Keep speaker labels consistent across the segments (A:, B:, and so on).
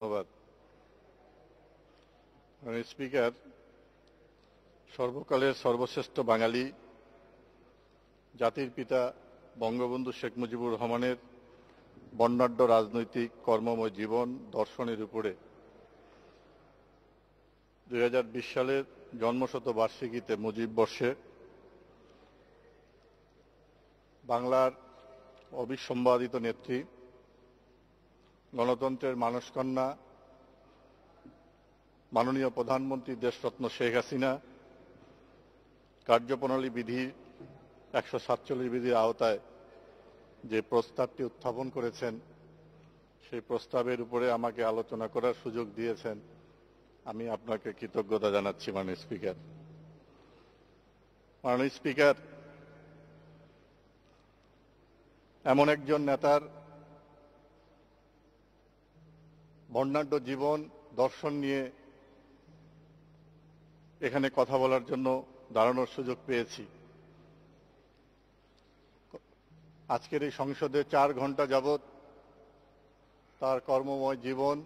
A: ধন্যবাদ। স্পিকার, সর্বকালের সর্বশ্রেষ্ঠ বাঙালি জাতির পিতা বঙ্গবন্ধু শেখ মুজিবুর রহমানের বর্ণাঢ্য রাজনৈতিক কর্মময় জীবন দর্শনের উপরে 2020 সালের জন্মশতবার্ষিকীতে মুজিব বর্ষে বাংলার অবিসম্বাদিত নেত্রী, গণতন্ত্রের মানসকন্যা, মাননীয় প্রধানমন্ত্রী দেশরত্ন শেখ হাসিনা কার্যপ্রণালী বিধি 147 বিধির আওতায় যে প্রস্তাবটি উত্থাপন করেছেন, সেই প্রস্তাবের উপরে আমাকে আলোচনা করার সুযোগ দিয়েছেন। আমি আপনাকে কৃতজ্ঞতা জানাচ্ছি মাননীয় স্পিকার। মাননীয় স্পিকার, এমন একজন নেতার বর্ণাঢ্য জীবন দর্শন নিয়ে এখানে কথা বলার জন্য দাঁড়ানোর সুযোগ পেয়েছি। আজকের এই সংসদে 4 ঘন্টা যাবৎ তার কর্মময় জীবন,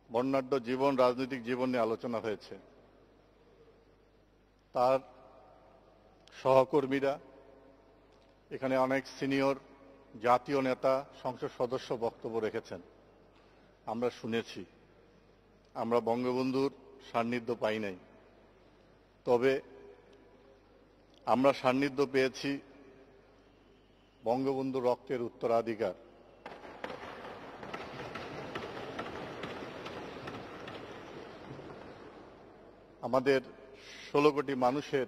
A: বর্ণাঢ্য জীবন, রাজনৈতিক জীবন নিয়ে আলোচনা হয়েছে। তার সহকর্মীরা, এখানে অনেক সিনিয়র জাতীয় নেতা, সংসদ সদস্য বক্তব্য রেখেছেন, আমরা শুনেছি। আমরা বঙ্গবন্ধুর সান্নিধ্য পাই নাই, তবে আমরা সান্নিধ্য পেয়েছি বঙ্গবন্ধুর রক্তের উত্তরাধিকার। আমাদের 16 কোটি মানুষের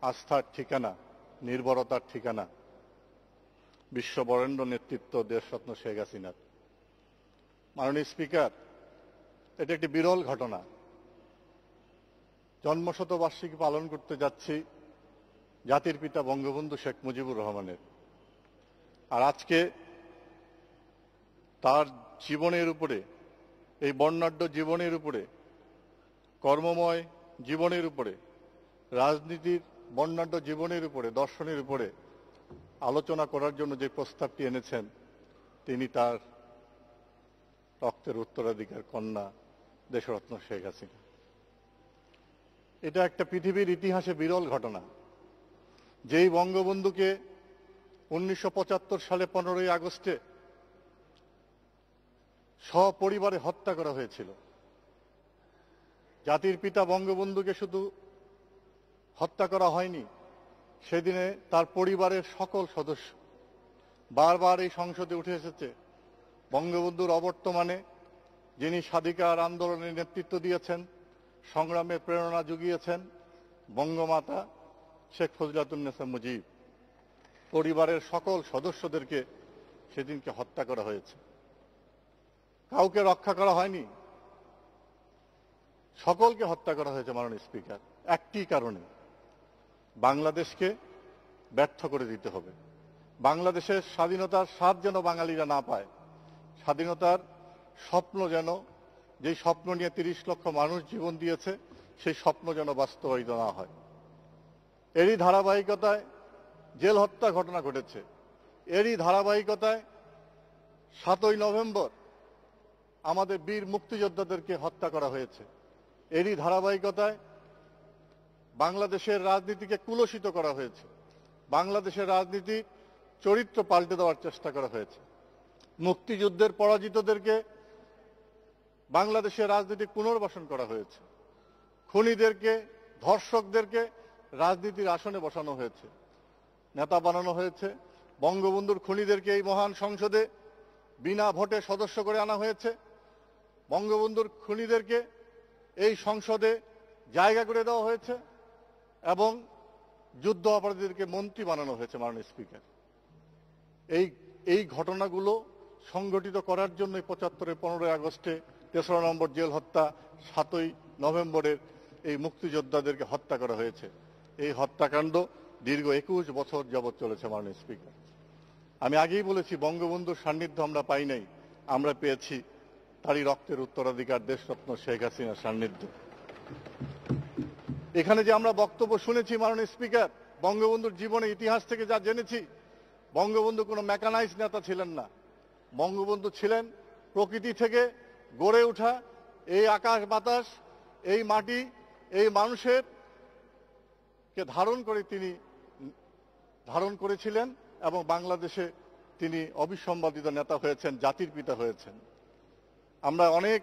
A: আস্থার ঠিকানা, নির্ভরতার ঠিকানা বিশ্ববরেণ্য নেতৃত্ব দেশরত্ন শেখ হাসিনার। মাননীয় স্পিকার, এটা একটি বিরল ঘটনা। জন্মশতবার্ষিকী পালন করতে যাচ্ছি জাতির পিতা বঙ্গবন্ধু শেখ মুজিবুর রহমানের, আর আজকে তার জীবনের উপরে, এই বর্ণাঢ্য জীবনের উপরে, কর্মময় জীবনের উপরে, রাজনীতির বর্ণাঢ্য জীবনের উপরে, দর্শনের উপরে আলোচনা করার জন্য যে প্রস্তাবটি এনেছেন, তিনি তার রক্তের উত্তরাধিকার কন্যা দেশরত্ন শেখ হাসিনা। এটা একটা পৃথিবীর ইতিহাসে বিরল ঘটনা। যেই বঙ্গবন্ধুকে 1975 সালে 15ই আগস্টে সপরিবারে হত্যা করা হয়েছিল, জাতির পিতা বঙ্গবন্ধুকে শুধু হত্যা করা হয়নি, সেদিনে তার পরিবারের সকল সদস্য, বারবার এই সংসদে উঠে এসেছে, বঙ্গবন্ধুর অবর্তমানে যিনি স্বাধিকার আন্দোলনের নেতৃত্ব দিয়েছেন, সংগ্রামের প্রেরণা জুগিয়েছেন, বঙ্গমাতা শেখ ফজিলাতুন্নেসা মুজিব, পরিবারের সকল সদস্যদেরকে সেদিনকে হত্যা করা হয়েছে। কাউকে রক্ষা করা হয়নি, সকলকে হত্যা করা হয়েছে। মাননীয় স্পিকার, একটি কারণে, বাংলাদেশকে ব্যর্থ করে দিতে হবে। বাংলাদেশের স্বাধীনতার স্বাদ যেন বাঙালিরা না পায়, স্বাধীনতার স্বপ্ন যেন, যেই স্বপ্ন নিয়ে 30 লক্ষ মানুষ জীবন দিয়েছে, সেই স্বপ্ন যেন বাস্তবায়িত না হয়। এরই ধারাবাহিকতায় জেল হত্যা ঘটনা ঘটেছে। এরই ধারাবাহিকতায় 7ই নভেম্বর আমাদের বীর মুক্তিযোদ্ধাদেরকে হত্যা করা হয়েছে। এরই ধারাবাহিকতায় বাংলাদেশের রাজনীতিকে কুলসিত করা হয়েছে, বাংলাদেশের রাজনীতি চরিত্র পাল্টে দেওয়ার চেষ্টা করা হয়েছে। মুক্তিযুদ্ধের পরাজিতদেরকে বাংলাদেশের রাজনীতি পুনর্বাসন করা হয়েছে, খুনিদেরকে, ধর্ষকদেরকে রাজনীতির আসনে বসানো হয়েছে, নেতা বানানো হয়েছে। বঙ্গবন্ধুর খুনিদেরকে এই মহান সংসদে বিনা ভোটে সদস্য করে আনা হয়েছে, বঙ্গবন্ধুর খুনিদেরকে এই সংসদে জায়গা করে দেওয়া হয়েছে, এবং যুদ্ধ অপরাধীদেরকে মন্ত্রী বানানো হয়েছে। মাননীয় স্পিকার, এই ঘটনাগুলো সংগঠিত করার জন্য 75-এর 15ই আগস্টে 3রা নম্বর জেল হত্যা, 7ই নভেম্বরের এই মুক্তিযোদ্ধাদেরকে হত্যা করা হয়েছে। এই হত্যাকাণ্ড দীর্ঘ 21 বছর যাবৎ চলেছে। মাননীয় স্পিকার, আমি আগেই বলেছি, বঙ্গবন্ধুর সান্নিধ্য আমরা পাই নাই, আমরা পেয়েছি তারই রক্তের উত্তরাধিকার দেশরত্ন শেখ হাসিনার সান্নিধ্য। এখানে যে আমরা বক্তব্য শুনেছি মাননীয় স্পিকার, বঙ্গবন্ধুর জীবনের ইতিহাস থেকে যা জেনেছি, বঙ্গবন্ধু কোনো মেকানাইজ নেতা ছিলেন না। বঙ্গবন্ধু ছিলেন প্রকৃতি থেকে গড়ে ওঠা এই আকাশ বাতাস, এই মাটি, এই মানুষের কে ধারণ করেছিলেন এবং বাংলাদেশে তিনি অবিসম্বাদিত নেতা হয়েছেন, জাতির পিতা হয়েছেন। আমরা অনেক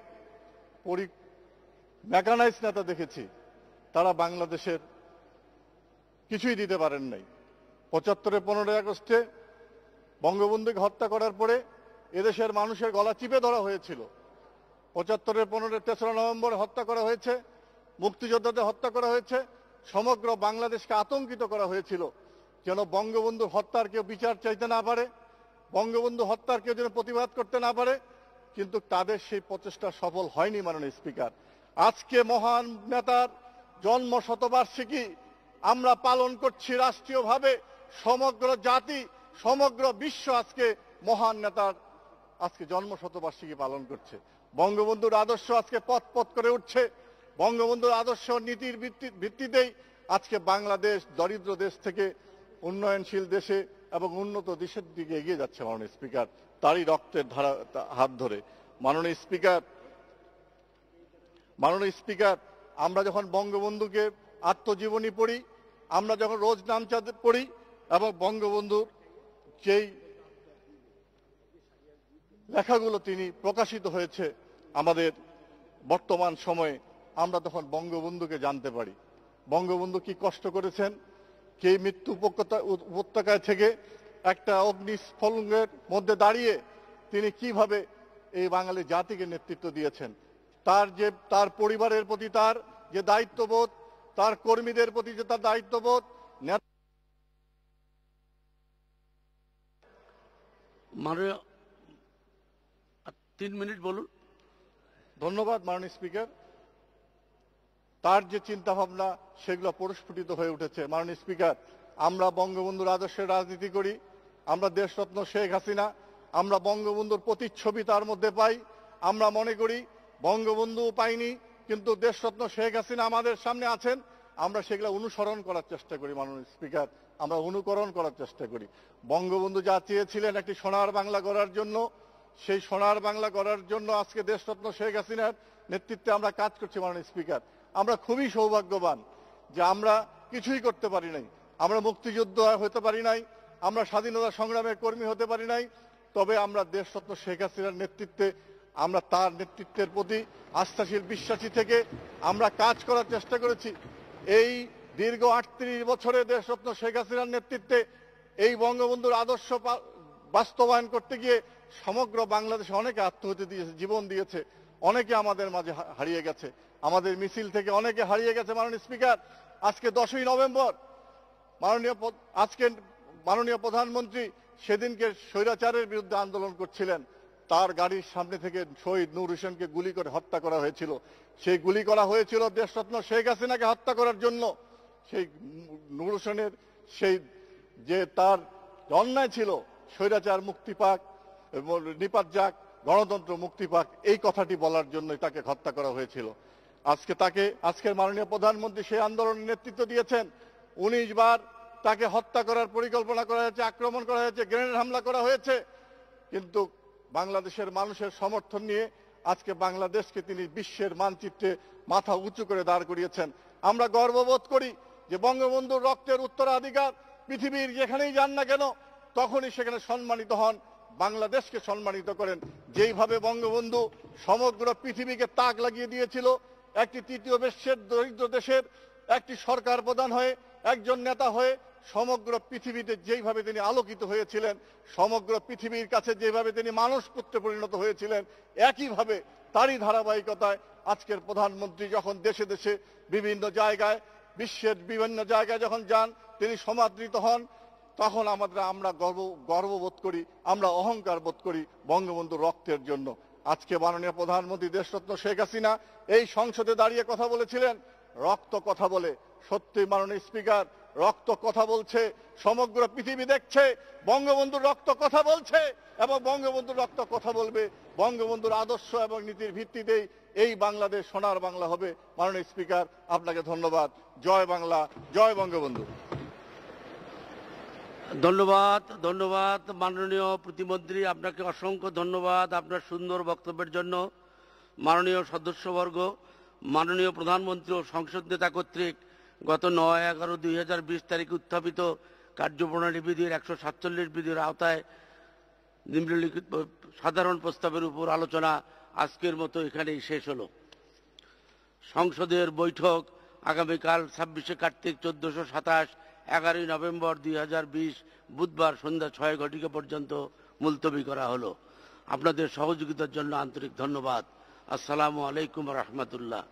A: মেকানাইজ নেতা দেখেছি, তারা বাংলাদেশের কিছুই দিতে পারেন নাই। ৭৫-এ ১৫ই আগস্টে বঙ্গবন্ধুকে হত্যা করার পরে এদেশের মানুষের গলা চিপে ধরা হয়েছিল। ৭৫-এ ১৫-এ ৩রা নভেম্বর হত্যা করা হয়েছে, মুক্তিযোদ্ধাদের হত্যা করা হয়েছে, সমগ্র বাংলাদেশকে আতঙ্কিত করা হয়েছিল যেন বঙ্গবন্ধুর হত্যার কেউ বিচার চাইতে না পারে, বঙ্গবন্ধু হত্যার কেউ যেন প্রতিবাদ করতে না পারে। কিন্তু তাদের সেই প্রচেষ্টা সফল হয়নি। মাননীয় স্পিকার, আজকে মহান নেতার জন্ম শতবার্ষিকী আমরা পালন করছি রাষ্ট্রীয়ভাবে। সমগ্র জাতি, সমগ্র বিশ্ব আজকে মহান নেতার আজকে জন্ম শতবার্ষিকী পালন করছে। বঙ্গবন্ধুর আদর্শ আজকে পথ পথ করে উঠছে। বঙ্গবন্ধুর আদর্শ নীতির ভিত্তিতেই আজকে বাংলাদেশ দরিদ্র দেশ থেকে উন্নয়নশীল দেশে এবং উন্নত দেশের দিকে এগিয়ে যাচ্ছে। মাননীয় স্পিকার, তারই রক্তের ধারা হাত ধরে। মাননীয় স্পিকার, আমরা যখন বঙ্গবন্ধুকে আত্মজীবনী পড়ি, আমরা যখন রোজ নামচা পড়ি এবং বঙ্গবন্ধুর যেই লেখাগুলো তিনি প্রকাশিত হয়েছে আমাদের বর্তমান সময়ে, আমরা তখন বঙ্গবন্ধুকে জানতে পারি। বঙ্গবন্ধু কি কষ্ট করেছেন, কে মৃত্যু উপত্যকায় থেকে একটা অগ্নিস্ফলনের মধ্যে দাঁড়িয়ে তিনি কিভাবে এই বাঙালি জাতিকে নেতৃত্ব দিয়েছেন। তার পরিবারের প্রতি তার যে দায়িত্ববোধ, তার কর্মীদের প্রতি যে তার দায়িত্ববোধ।
B: মাননীয় 3 মিনিট বলুন।
A: ধন্যবাদ মাননীয় স্পিকার। তার যে চিন্তা ভাবনা সেগুলো পরিস্ফুটিত হয়ে উঠেছে। মাননীয় স্পিকার, আমরা বঙ্গবন্ধুর আদর্শের রাজনীতি করি, আমরা দেশরত্ন শেখ হাসিনা, আমরা বঙ্গবন্ধুর প্রতিচ্ছবি তার মধ্যে পাই। আমরা মনে করি বঙ্গবন্ধু পাইনি, কিন্তু দেশরত্ন শেখ হাসিনা আমাদের সামনে আছেন। আমরা সেগুলো অনুসরণ করার চেষ্টা করি। মাননীয় স্পিকার, আমরা অনুকরণ করার চেষ্টা করি। বঙ্গবন্ধু যা চেয়েছিলেন একটি সোনার বাংলা গড়ার জন্য, সেই সোনার বাংলা গড়ার জন্য আজকে দেশরত্ন শেখ হাসিনার নেতৃত্বে আমরা কাজ করছি। মাননীয় স্পিকার, আমরা খুবই সৌভাগ্যবান যে আমরা কিছুই করতে পারি নাই। আমরা মুক্তিযুদ্ধ হতে পারি নাই, আমরা স্বাধীনতা সংগ্রামের কর্মী হতে পারি নাই, তবে আমরা দেশরত্ন শেখ হাসিনার নেতৃত্বে, আমরা তার নেতৃত্বের প্রতি আস্থাশীল বিশ্বাসী থেকে আমরা কাজ করার চেষ্টা করেছি। এই দীর্ঘ ৩৮ বছরে দেশরত্ন শেখ হাসিনার নেতৃত্বে এই বঙ্গবন্ধুর আদর্শ বাস্তবায়ন করতে গিয়ে সমগ্র বাংলাদেশে অনেকে আত্মহত্যা দিয়েছে, জীবন দিয়েছে, অনেকে আমাদের মাঝে হারিয়ে গেছে, আমাদের মিছিল থেকে অনেকে হারিয়ে গেছে। মাননীয় স্পিকার, আজকে 10ই নভেম্বর মাননীয় প্রধানমন্ত্রী সেদিনকে স্বৈরাচারের বিরুদ্ধে আন্দোলন করছিলেন, তার গাড়ির সামনে থেকে শহীদ নূর হোসেনকে গুলি করে হত্যা করা হয়েছিল। সেই গুলি করা হয়েছিল দেশরত্ন শেখ হাসিনাকে হত্যা করার জন্য। সেই নূর হোসেনের সেই যে তার অন্যায় ছিল, স্বৈরাচার মুক্তি পাক, নিপাত যাক, গণতন্ত্র মুক্তি পাক, এই কথাটি বলার জন্য তাকে হত্যা করা হয়েছিল। আজকের মাননীয় প্রধানমন্ত্রী সেই আন্দোলনের নেতৃত্ব দিয়েছেন। 19 বার তাকে হত্যা করার পরিকল্পনা করা হয়েছে, আক্রমণ করা হয়েছে, গ্রেনেড হামলা করা হয়েছে, কিন্তু বাংলাদেশের মানুষের সমর্থন নিয়ে আজকে বাংলাদেশকে তিনি বিশ্বের মানচিত্রে মাথা উঁচু করে দাঁড় করিয়েছেন। আমরা গর্ববোধ করি যে বঙ্গবন্ধুর রক্তের উত্তরাধিকার পৃথিবীর যেখানেই যান না কেন তখনই সেখানে সম্মানিত হন, বাংলাদেশকে সম্মানিত করেন। যেইভাবে বঙ্গবন্ধু সমগ্র পৃথিবীকে তাক লাগিয়ে দিয়েছিল, একটি তৃতীয় বিশ্বের দরিদ্র দেশের একটি সরকার প্রধান হয়ে, একজন নেতা হয়ে সমগ্র পৃথিবীতে যেইভাবে তিনি আলোকিত হয়েছিলেন, সমগ্র পৃথিবীর কাছে যেভাবে তিনি মানুষ পুত্রে পরিণত হয়েছিলেন, একইভাবে তারই ধারাবাহিকতায় আজকের প্রধানমন্ত্রী যখন দেশে দেশে বিভিন্ন জায়গায়, বিশ্বের বিভিন্ন জায়গায় যখন যান, তিনি সমাদৃত হন, তখন আমরা গর্ববোধ করি, আমরা অহংকার বোধ করি বঙ্গবন্ধুর রক্তের জন্য। আজকে মাননীয় প্রধানমন্ত্রী দেশরত্ন শেখ হাসিনা এই সংসদে দাঁড়িয়ে কথা বলেছিলেন, রক্ত কথা বলে। সত্যি মাননীয় স্পিকার, রক্ত কথা বলছে, সমগ্র পৃথিবী দেখছে বঙ্গবন্ধুর রক্ত কথা বলছে এবং বঙ্গবন্ধুর রক্ত কথা বলবে। বঙ্গবন্ধুর আদর্শ এবং নীতির ভিত্তিতেই এই বাংলাদেশ সোনার বাংলা হবে। মাননীয় স্পিকার, আপনাকে ধন্যবাদ। জয় বাংলা, জয় বঙ্গবন্ধু।
B: ধন্যবাদ ধন্যবাদ মাননীয় প্রতিমন্ত্রী, আপনাকে অসংখ্য ধন্যবাদ আপনার সুন্দর বক্তব্যের জন্য। মাননীয় সদস্যবর্গ, মাননীয় প্রধানমন্ত্রী ও সংসদ নেতা কর্তৃক গত ৯-১১-২০২০ তারিখে উত্থাপিত কার্যপ্রণালী বিধির ১৪৭ বিধির আওতায় নিম্নলিখিত সাধারণ প্রস্তাবের উপর আলোচনা আজকের মতো এখানেই শেষ হলো। সংসদের বৈঠক আগামীকাল ২৬শে কার্তিক ১৪২৭ ১১ই নভেম্বর ২০২০ বুধবার সন্ধ্যা ৬ ঘটিকা পর্যন্ত মুলতবি করা হলো। আপনাদের সহযোগিতার জন্য আন্তরিক ধন্যবাদ। আসসালামু আলাইকুম রহমতুল্লাহ।